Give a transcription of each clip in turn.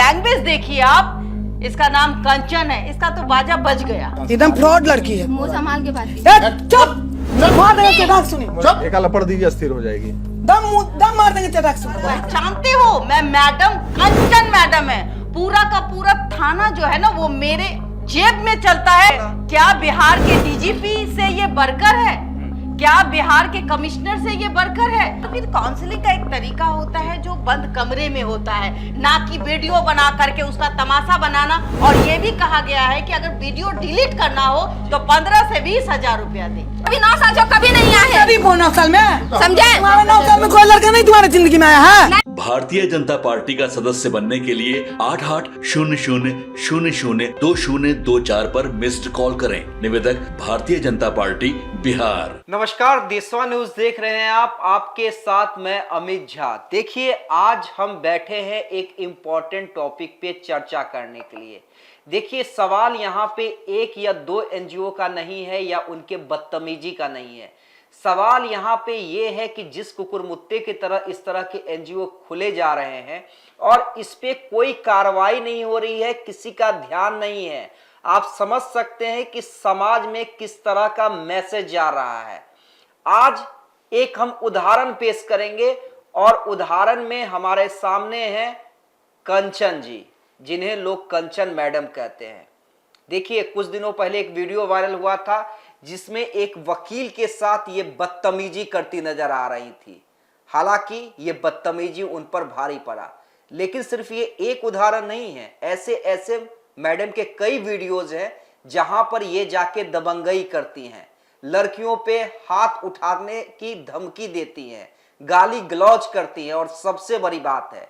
Language देखिए आप। इसका नाम कंचन है, इसका तो बाजा बज गया। एकदम फ्रॉड लड़की है। मुंह संभाल के बात कीजिए। चुप मार देंगे चटाक सुनी। एक लपड़ दीजिए, स्थिर हो जाएगी। दम मार देंगे चटाक सुनी। जानते हो मैं मैडम कंचन मैडम है, पूरा का पूरा थाना जो है ना वो मेरे जेब में चलता है। क्या बिहार के डीजीपी से ये बढ़कर है? क्या बिहार के कमिश्नर से ये बढ़कर है? तो फिर काउंसलिंग का एक तरीका होता है जो बंद कमरे में होता है, ना कि वीडियो बना करके उसका तमाशा बनाना। और ये भी कहा गया है कि अगर वीडियो डिलीट करना हो तो 15 से 20 हजार रुपया दे। अभी 9 साल जो कभी नहीं आए हैं। अभी 9 साल में समझे? तुम्हारे 9 साल में कोई लड़का नहीं तुम्हारी जिंदगी में आया है। भारतीय जनता पार्टी का सदस्य बनने के लिए 8800002024 पर मिस्ड कॉल करें। निवेदक भारतीय जनता पार्टी बिहार। नमस्कार, देशवा न्यूज देख रहे हैं आप। आपके साथ मैं अमित झा। देखिए, आज हम बैठे हैं एक इम्पॉर्टेंट टॉपिक पे चर्चा करने के लिए। देखिए, सवाल यहाँ पे एक या दो एनजीओ का नहीं है या उनके बदतमीजी का नहीं है। सवाल यहाँ पे ये है कि जिस कुकुरमुत्ते की तरह इस तरह के एनजीओ खुले जा रहे हैं और इस पे कोई कार्रवाई नहीं हो रही है, किसी का ध्यान नहीं है। आप समझ सकते हैं कि समाज में किस तरह का मैसेज जा रहा है। आज एक हम उदाहरण पेश करेंगे और उदाहरण में हमारे सामने हैं कंचन जी, जिन्हें लोग कंचन मैडम कहते हैं। देखिए, कुछ दिनों पहले एक वीडियो वायरल हुआ था जिसमें एक वकील के साथ ये बदतमीजी करती नजर आ रही थी। हालांकि ये बदतमीजी उन पर भारी पड़ा, लेकिन सिर्फ ये एक उदाहरण नहीं है। ऐसे ऐसे मैडम के कई वीडियोज हैं जहां पर ये जाके दबंगई करती हैं, लड़कियों पे हाथ उठाने की धमकी देती हैं, गाली गलौज करती हैं और सबसे बड़ी बात है,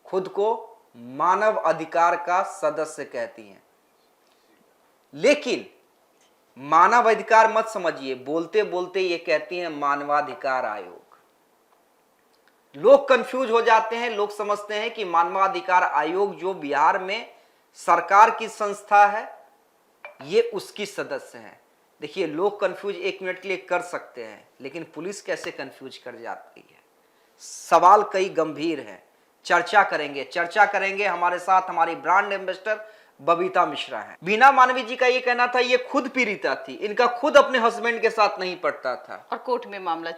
खुद को मानव अधिकार का सदस्य कहती हैं। लेकिन मानव अधिकार मत समझिए, बोलते बोलते ये कहती हैं मानवाधिकार आयोग। लोग कंफ्यूज हो जाते हैं, लोग समझते हैं कि मानवाधिकार आयोग जो बिहार में सरकार की संस्था है ये उसकी सदस्य है। देखिए, लोग कंफ्यूज एक मिनट के लिए कर सकते हैं, लेकिन पुलिस कैसे कंफ्यूज कर जाती है? सवाल कई गंभीर हैं। चर्चा करेंगे। हमारे साथ हमारी ब्रांड एम्बेसडर बबीता मिश्रा है। बीना मानवी जी का ये कहना था ये खुद पीड़िता थी, इनका खुद अपने हस्बैंड के साथ नहीं पड़ता था और कोर्ट में मामला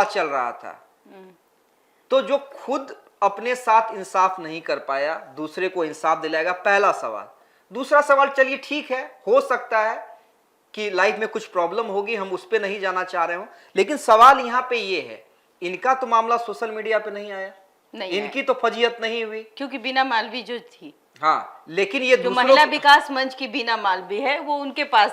चल रहा था। तो जो खुद अपने साथ इंसाफ नहीं कर पाया, दूसरे को इंसाफ दिलाएगा, पहला सवाल। दूसरा सवाल, चलिए ठीक है, हो सकता है कि लाइफ में कुछ प्रॉब्लम होगी, हम उस पर नहीं जाना चाह रहे हो, लेकिन सवाल यहाँ पे ये है, इनका तो मामला सोशल मीडिया पे नहीं आया, इनकी तो फजीयत नहीं हुई, क्योंकि बीना मालवी जो थी, हाँ, लेकिन ये जो महिला विकास मंच की बीना मालवी है वो उनके पास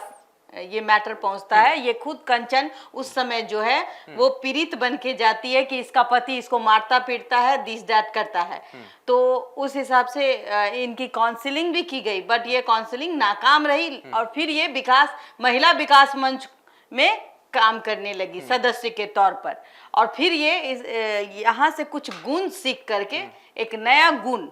ये मैटर पहुंचता है। ये खुद कंचन उस समय जो है वो पीड़ित बन के जाती है कि इसका पति इसको मारता पीटता है, दिस दैट करता है। तो उस हिसाब से इनकी काउंसलिंग भी की गई, बट ये काउंसलिंग नाकाम रही और फिर ये महिला विकास मंच में काम करने लगी सदस्य के तौर पर। और फिर ये यहाँ से कुछ गुण सीख करके एक नया गुण,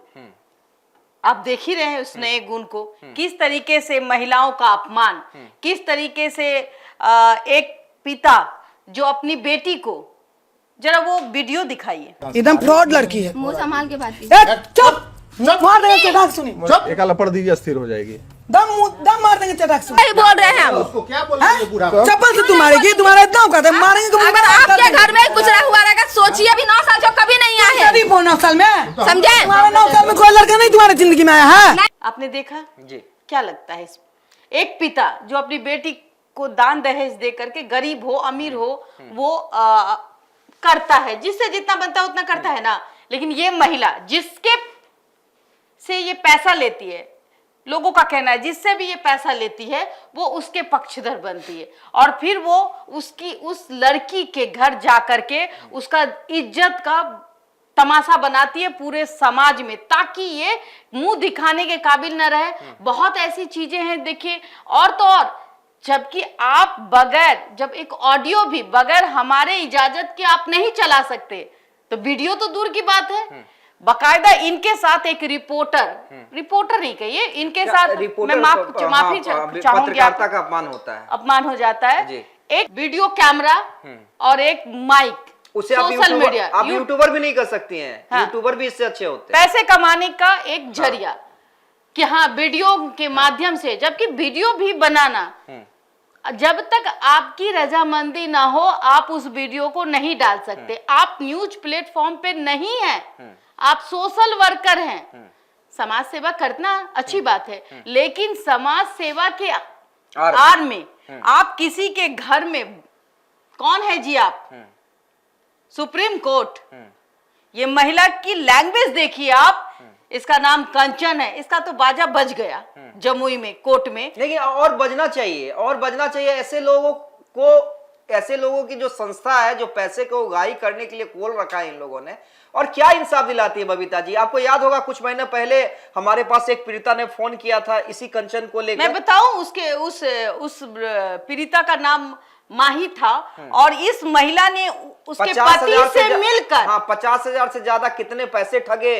आप देख ही रहे हैं उस नए गुण को, किस तरीके से महिलाओं का अपमान, किस तरीके से एक पिता जो अपनी बेटी को, जरा वो वीडियो दिखाइए। एकदम फ्रॉड लड़की है। मुंह संभाल के बात कीजिए। चुप मार देंगे चटाक सुनी। एक लपड़ दीजिए, स्थिर हो जाएगी। दम मार देंगे चटाक सुनी। वही बोल रहे हैं हम। उसको क्या बोल रही है पूरा? चप्पल से तुम मारेगी, तुम्हारा इतना औकात है, मारेंगे तो अगर आपके घर में कुछ हुआ रहेगा, सोचिए अभी 9 साल जो कभी नहीं आए हैं। अभी 9 साल में समझे? तुम्हारे 9 साल में कोई लड़का नहीं तुम्हारी जिंदगी में आया है। आपने देखा जी, क्या लगता है एक पिता जो अपनी बेटी को दान दहेज दे करके, गरीब हो अमीर हो, वो करता है, जिससे जितना बनता है उतना करता है ना। लेकिन ये महिला जिसके से ये पैसा लेती है, लोगों का कहना है जिससे भी ये पैसा लेती है वो उसके पक्षधर बनती है और फिर वो उस लड़की के घर जा करके उसका इज्जत का तमाशा बनाती है पूरे समाज में, ताकि ये मुंह दिखाने के काबिल न रहे। बहुत ऐसी चीजें हैं, देखिए, और तो और जबकि आप बगैर, जब एक ऑडियो भी बगैर हमारे इजाजत के आप नहीं चला सकते, तो वीडियो तो दूर की बात है, बकायदा इनके साथ एक रिपोर्टर नहीं कहिए, इनके साथ मैं माफी चाहूंगी, पत्रकारिता का अपमान होता है, अपमान हो जाता है। एक वीडियो कैमरा और एक माइक, उसे आप सोशल मीडिया, आप यूट्यूबर भी नहीं कर सकती हैं। हाँ। यूट्यूबर भी इससे अच्छे होते हैं। पैसे कमाने का एक जरिया कि हाँ वीडियो के माध्यम से, जबकि वीडियो भी बनाना जब तक आपकी रजामंदी ना हो आप उस वीडियो को नहीं डाल सकते। आप न्यूज प्लेटफॉर्म पे नहीं हैं, आप सोशल वर्कर हैं। समाज सेवा करना अच्छी बात है, लेकिन समाज सेवा के आड़ में आप किसी के घर में, कौन है जी आप? Supreme court. ये महिला की लैंग्वेज देखिए आप, इसका नाम कंचन है, इसका तो बाजा बज गया जमुई में कोर्ट में। लेकिन और बजना चाहिए, और बजना चाहिए। ऐसे लोगों को, ऐसे लोगों की जो संस्था है जो पैसे को उगाही करने के लिए खोल रखा है इन लोगों ने, और क्या इंसाफ दिलाती है बबीता जी। आपको याद होगा कुछ महीने पहले हमारे पास एक पीड़िता ने फोन किया था इसी कंचन को लेकर। मैं बताऊं, उसके उस पीड़िता का नाम माही था, और इस महिला ने उसके पति से मिलकर, हाँ, 50,000 से ज्यादा कितने पैसे ठगे।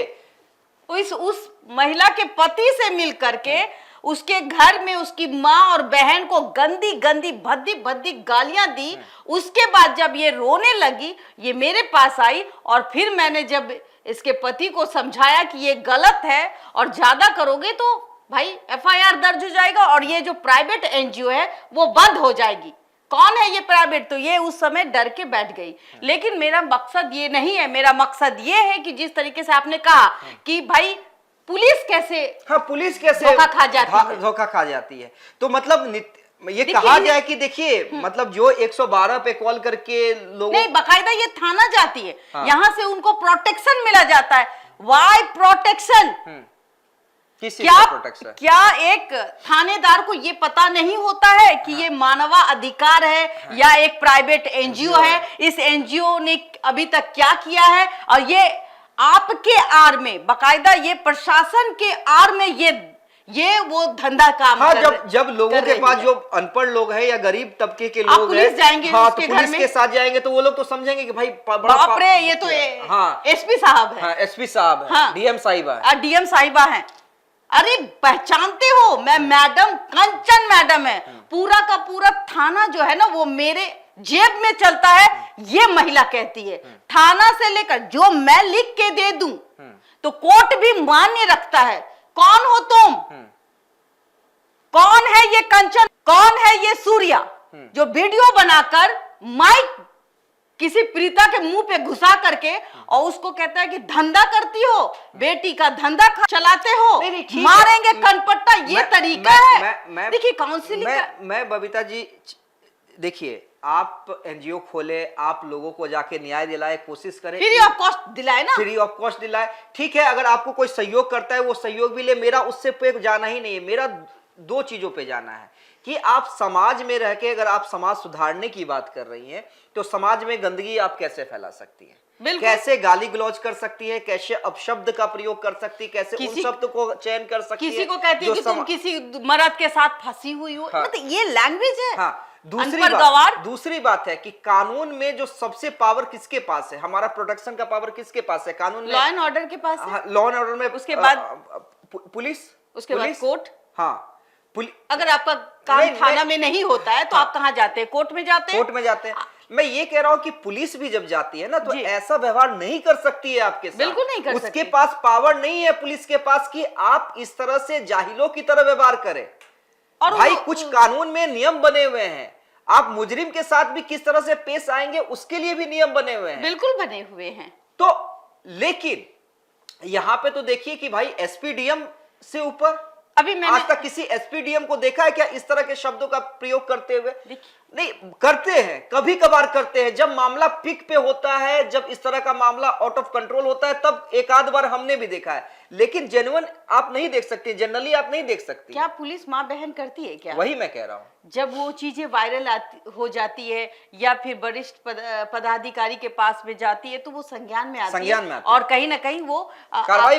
उस महिला के पति से मिलकर के उसके घर में उसकी माँ और बहन को गंदी गंदी भद्दी भद्दी गालियां दी। उसके बाद जब ये रोने लगी, ये मेरे पास आई, और फिर मैंने जब इसके पति को समझाया कि ये गलत है और ज्यादा करोगे तो भाई FIR दर्ज हो जाएगा और ये जो प्राइवेट NGO है वो बंद हो जाएगी। कौन है ये प्राइवेट? तो ये उस समय डर के बैठ गई। लेकिन मेरा मकसद ये नहीं है, मेरा मकसद ये है कि जिस तरीके से आपने कहा कि भाई पुलिस कैसे, हाँ, पुलिस कैसे धोखा खा जाती है। धोखा खा जाती है। तो मतलब ये कहा जाए कि देखिए, मतलब जो 112 पे कॉल करके लोगों, नहीं, बकायदा ये थाना जाती है। हाँ। यहाँ से उनको प्रोटेक्शन मिला जाता है। Why protection? किस क्या प्रोटेक्शन? क्या एक थानेदार को ये पता नहीं होता है कि ये मानवा अधिकार है या एक प्राइवेट NGO है? इस NGO ने अभी तक क्या किया है? और ये आपके आड़ में, बकायदा ये प्रशासन के आड़ में ये वो धंधा काम हाँ, कर जब लोगों के पास जो अनपढ़ लोग हैं या गरीब तबके के लोग पुलिस हैं, जाएंगे हाँ, उसके तो घर पुलिस में, के साथ जाएंगे तो वो लोग तो समझेंगे कि भाई बाप रे, ये तो हाँ, SP साहब है, हाँ, SP साहब है, हाँ, DM साहिबा है, DM साहिबा है। अरे पहचानते हो, मैं मैडम कंचन मैडम है। पूरा का पूरा थाना जो है ना वो मेरे जेब में चलता है, ये महिला कहती है। थाना से लेकर जो मैं लिख के दे दूं तो कोर्ट भी मान्य रखता है। कौन हो तुम? कौन है ये कंचन? कौन है ये सूर्या जो वीडियो बनाकर माइक किसी पीड़िता के मुंह पे घुसा करके और उसको कहता है कि धंधा करती हो, बेटी का धंधा चलाते हो, मारेंगे कनपट्टा, ये तरीका है। देखिए काउंसिलिंग मैं बबीता जी, देखिए आप NGO खोले, आप लोगों को जाके न्याय दिलाए, कोशिश करें, फ्री ऑफ कॉस्ट दिलाए ना, फ्री ऑफ कॉस्ट दिलाए। ठीक है, अगर आपको कोई सहयोग करता है वो सहयोग भी ले, मेरा उससे पे जाना ही नहीं है। मेरा दो चीजों पे जाना है कि आप समाज में रह के अगर आप समाज सुधारने की बात कर रही हैं तो समाज में गंदगी आप कैसे फैला सकती हैं, कैसे गाली गलौज कर सकती है, कैसे अपशब्द का प्रयोग कर सकती है, कैसे उन शब्द को चयन कर सकती है। किसी को कहती है कि तुम किसी मर्द के साथ फंसी हुई हो, हाँ, मतलब ये लैंग्वेज है। हाँ, दूसरी बात है कि कानून में जो सबसे पावर किसके पास है, हमारा प्रोटेक्शन का पावर किसके पास है? कानून में, लॉ एंड ऑर्डर के पास है। लॉ एंड ऑर्डर में, उसके बाद पुलिस, उसके बाद कोर्ट। हाँ, अगर आपका काम थाना में नहीं होता है तो आप कहाँ जाते हैं? कोर्ट में जाते हैं। कोर्ट में जाते हैं। मैं ये कह रहा हूं कि पुलिस भी जब जाती है ना तो ऐसा व्यवहार नहीं कर सकती है आपके साथ, बिल्कुल नहीं कर सकती। उसके पास पावर नहीं है पुलिस के पास कि आप इस तरह से जाहिलों की तरह व्यवहार करें। और भाई कुछ कानून में नियम बने हुए हैं, आप मुजरिम के साथ भी किस तरह से पेश आएंगे उसके लिए भी नियम बने हुए हैं, बिल्कुल बने हुए हैं। तो लेकिन यहां पे तो देखिए कि भाई SP DM से ऊपर अभी मैंने आज तक किसी SP DM को देखा है क्या इस तरह के शब्दों का प्रयोग करते हुए? नहीं करते हैं, कभी कभार करते हैं, जब मामला पिक पे होता है, जब इस तरह का मामला आउट ऑफ कंट्रोल होता है तब एक आध बार हमने भी देखा है, लेकिन जेन्युइन आप नहीं देख सकते, जनरली आप नहीं देख सकते। क्या पुलिस माँ बहन करती है क्या? वही मैं कह रहा हूँ। जब वो चीजें वायरल हो जाती है या फिर वरिष्ठ पदाधिकारी के पास में जाती है तो वो संज्ञान में आती है और कहीं ना कहीं वो कार्रवाई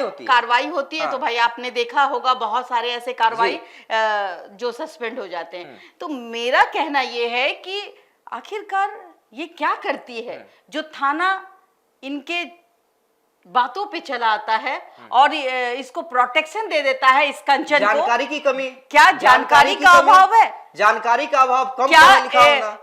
होती है। हाँ। तो भाई आपने देखा होगा बहुत सारे ऐसे कार्रवाई जो सस्पेंड हो जाते हैं। तो मेरा कहना ये है कि आखिरकार ये क्या करती है जो थाना इनके बातों पे चला आता है और इसको प्रोटेक्शन दे देता है इस कंचन को? जानकारी की कमी, क्या जानकारी का अभाव है? जानकारी का अभाव, कम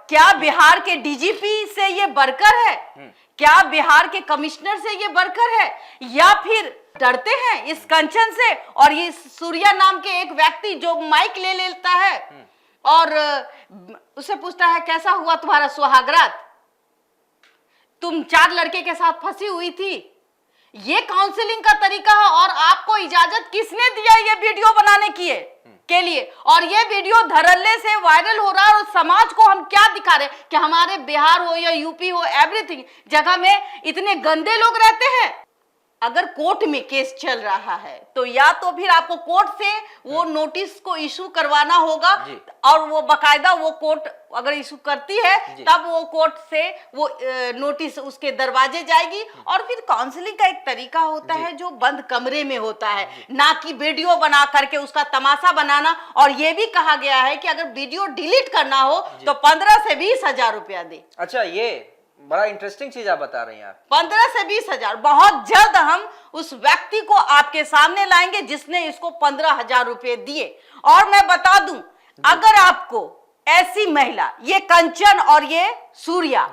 क्या बिहार के DGP से ये बढ़कर है? क्या बिहार के कमिश्नर से ये बढ़कर है, या फिर डरते हैं इस कंचन से और ये सूर्या नाम के एक व्यक्ति जो माइक ले लेता है और उसे पूछता है कैसा हुआ तुम्हारा सुहागरात, तुम 4 लड़के के साथ फंसी हुई थी। ये काउंसलिंग का तरीका है और आपको इजाजत किसने दिया ये वीडियो बनाने के लिए? और ये वीडियो धड़ल्ले से वायरल हो रहा है और समाज को हम क्या दिखा रहे हैं कि हमारे बिहार हो या यूपी हो, एवरीथिंग जगह में इतने गंदे लोग रहते हैं। अगर कोर्ट में केस चल रहा है तो या तो फिर आपको कोर्ट से वो नोटिस को इशू करवाना होगा और वो बकायदा वो कोर्ट अगर इशू करती है तब वो कोर्ट से वो नोटिस उसके दरवाजे जाएगी। और फिर काउंसलिंग का एक तरीका होता है जो बंद कमरे में होता है, ना कि वीडियो बना करके उसका तमाशा बनाना। और ये भी कहा गया है कि अगर वीडियो डिलीट करना हो तो 15 से 20 हजार रुपया दे। अच्छा, ये बड़ा इंटरेस्टिंग चीज आप बता रही हैं। 15 से 20 हजार। बहुत जल्द हम उस व्यक्ति को आपके सामने लाएंगे जिसने इसको 15 हजार रुपए दिए। और मैं बता दूं, अगर आपको ऐसी महिला, ये कंचन और ये सूर्या,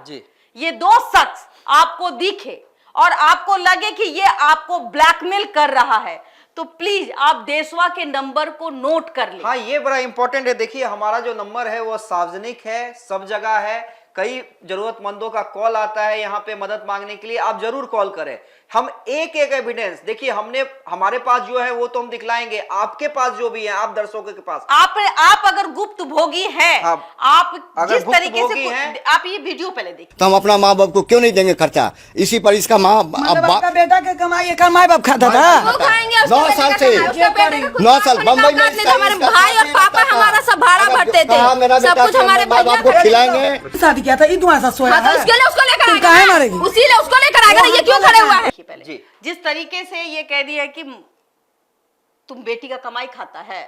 ये 2 शख्स आपको दिखे और आपको लगे कि ये आपको ब्लैकमेल कर रहा है तो प्लीज आप देशवा के नंबर को नोट कर लें। हाँ, ये बड़ा इंपॉर्टेंट है। देखिए, हमारा जो नंबर है वो सार्वजनिक है, सब जगह है। कई जरूरतमंदों का कॉल आता है यहाँ पे मदद मांगने के लिए, आप जरूर कॉल करें। हम एक एक एविडेंस, देखिए हमारे पास जो है वो तो हम दिखलाएंगे, आपके पास जो भी है, आप दर्शकों के पास, आप अगर गुप्त भोगी हैं, आप जिस तरीके से हैं, आप ये वीडियो पहले देखिए। तो हम अपना माँ बाप को क्यों नहीं देंगे खर्चा? इसी पर इसका का बेटा के कमाई का माँ बाप खाता था। 9 साल से 9 साल बम्बई में हमारे भाई और पापा हमारा सब भाड़ा भरते थे, सब कुछ हमारे माँ बाप को खिलाएंगे। शादी किया था, ये तुम्हारे साथ सोया है। उसके लिए उसको लेकर काहे मारेगी? उसी लिए उसको लेकर आएगा। ये क्यों खड़े हुआ है? पहले जिस तरीके से ये कह रही है कि तुम बेटी का कमाई खाता है,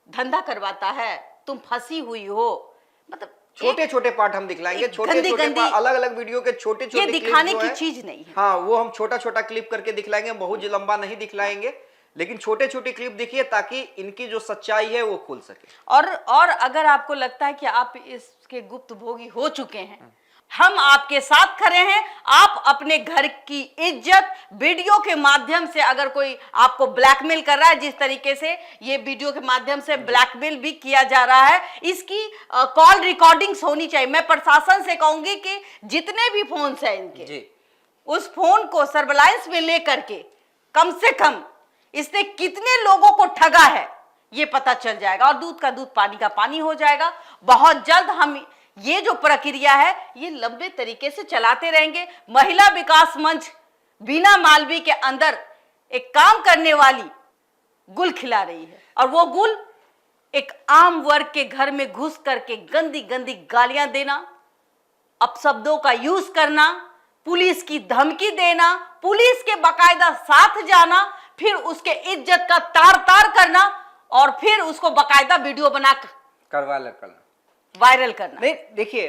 धंधा करवाता है, तुम फंसी हुई हो, मतलब छोटे छोटे पार्ट हम दिखलाएंगे, छोटे छोटे पार्ट, अलग अलग वीडियो के छोटे छोटे, ये दिखाने की चीज नहीं है। हाँ, वो हम छोटा छोटा क्लिप करके दिखलाएंगे, बहुत लंबा नहीं दिखलाएंगे, लेकिन छोटे छोटे क्लिप देखिए ताकि इनकी जो सच्चाई है वो खुल सके। और अगर आपको लगता है कि आप इसके गुप्त भोगी हो चुके हैं, हम आपके साथ खड़े हैं। आप अपने घर की इज्जत वीडियो के माध्यम से, अगर कोई आपको ब्लैकमेल कर रहा है, जिस तरीके से ये वीडियो के माध्यम से ब्लैकमेल भी किया जा रहा है, इसकी कॉल रिकॉर्डिंग्स होनी चाहिए। मैं प्रशासन से कहूंगी कि जितने भी फोन है इनके, उस फोन को सर्विलांस में लेकर के कम से कम इसने कितने लोगों को ठगा है ये पता चल जाएगा और दूध का दूध, पानी का पानी हो जाएगा। बहुत जल्द हम ये जो प्रक्रिया है ये लंबे तरीके से चलाते रहेंगे। महिला विकास मंच बीना मालवी के अंदर एक काम करने वाली गुल खिला रही है और वो गुल एक आम वर्ग के घर में घुस करके गंदी गंदी गालियां देना, अपशब्दों का यूज करना, पुलिस की धमकी देना, पुलिस के बाकायदा साथ जाना, फिर उसके इज्जत का तार तार करना और फिर उसको बाकायदा वीडियो बना कर वायरल करना। नहीं, देखिए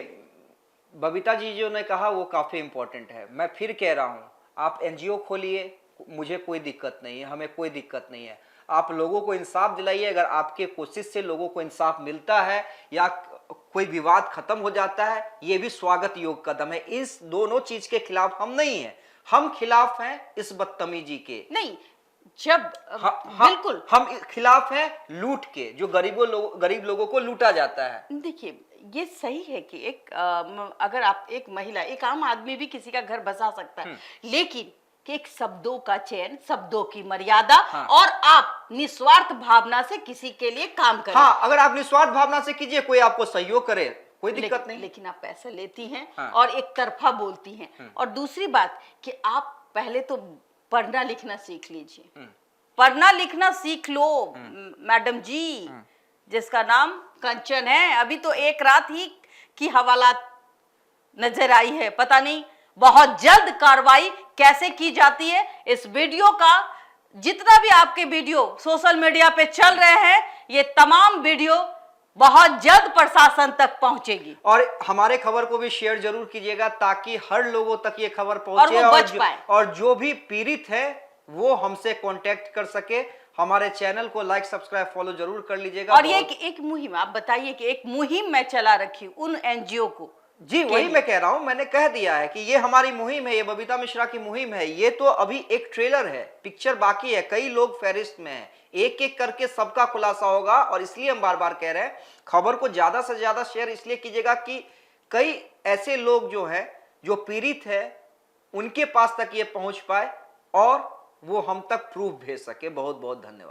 बबीता जी जो ने कहा वो काफी इंपॉर्टेंट है। मैं फिर कह रहा हूं, आप एनजीओ खोलिए, मुझे कोई दिक्कत नहीं है, हमें कोई दिक्कत नहीं है। आप लोगों को इंसाफ दिलाइए। अगर आपके कोशिश से लोगों को इंसाफ मिलता है या कोई विवाद खत्म हो जाता है, ये भी स्वागत योग्य कदम है। इस दोनों चीज के खिलाफ हम नहीं है, हम खिलाफ हैं इस बदतमीजी के। नहीं, जब बिल्कुल हम खिलाफ हैं लूट के, जो गरीब लोगों को लूटा जाता है। देखिए, ये सही है कि अगर आप एक महिला, एक आम आदमी भी किसी का घर बसा सकता है, लेकिन कि एक शब्दों का चयन, शब्दों की मर्यादा, और आप निस्वार्थ भावना से किसी के लिए काम करें। हाँ, अगर आप निस्वार्थ भावना से कीजिए, कोई आपको सहयोग करे, कोई दिक्कत नहीं। लेकिन आप पैसा लेती हैं और एक तरफा बोलती हैं। और दूसरी बात कि आप पहले तो पढ़ना लिखना सीख लीजिए, पढ़ना लिखना सीख लो मैडम जी, जिसका नाम कंचन है। अभी तो एक रात ही की हवालात नजर आई है, पता नहीं बहुत जल्द कार्रवाई कैसे की जाती है। इस वीडियो का जितना भी आपके वीडियो सोशल मीडिया पे चल रहे हैं, ये तमाम वीडियो बहुत जल्द प्रशासन तक पहुंचेगी। और हमारे खबर को भी शेयर जरूर कीजिएगा ताकि हर लोगों तक ये खबर पहुंचे और वो बच पाए। और जो भी पीड़ित है वो हमसे कांटेक्ट कर सके। हमारे चैनल को लाइक, सब्सक्राइब, फॉलो जरूर कर लीजिएगा। और ये एक मुहिम, आप बताइए कि एक मुहिम मैं चला रखी हूं उन एनजीओ को जी वही मैं कह रहा हूं, मैंने कह दिया है कि ये हमारी मुहिम है, ये बबीता मिश्रा की मुहिम है। ये तो अभी एक ट्रेलर है, पिक्चर बाकी है, कई लोग फेरिस्त में हैं, एक एक करके सबका खुलासा होगा। और इसलिए हम बार बार कह रहे हैं खबर को ज्यादा से ज्यादा शेयर इसलिए कीजिएगा कि कई ऐसे लोग जो है जो पीड़ित है उनके पास तक ये पहुंच पाए और वो हम तक प्रूफ भेज सके। बहुत बहुत धन्यवाद।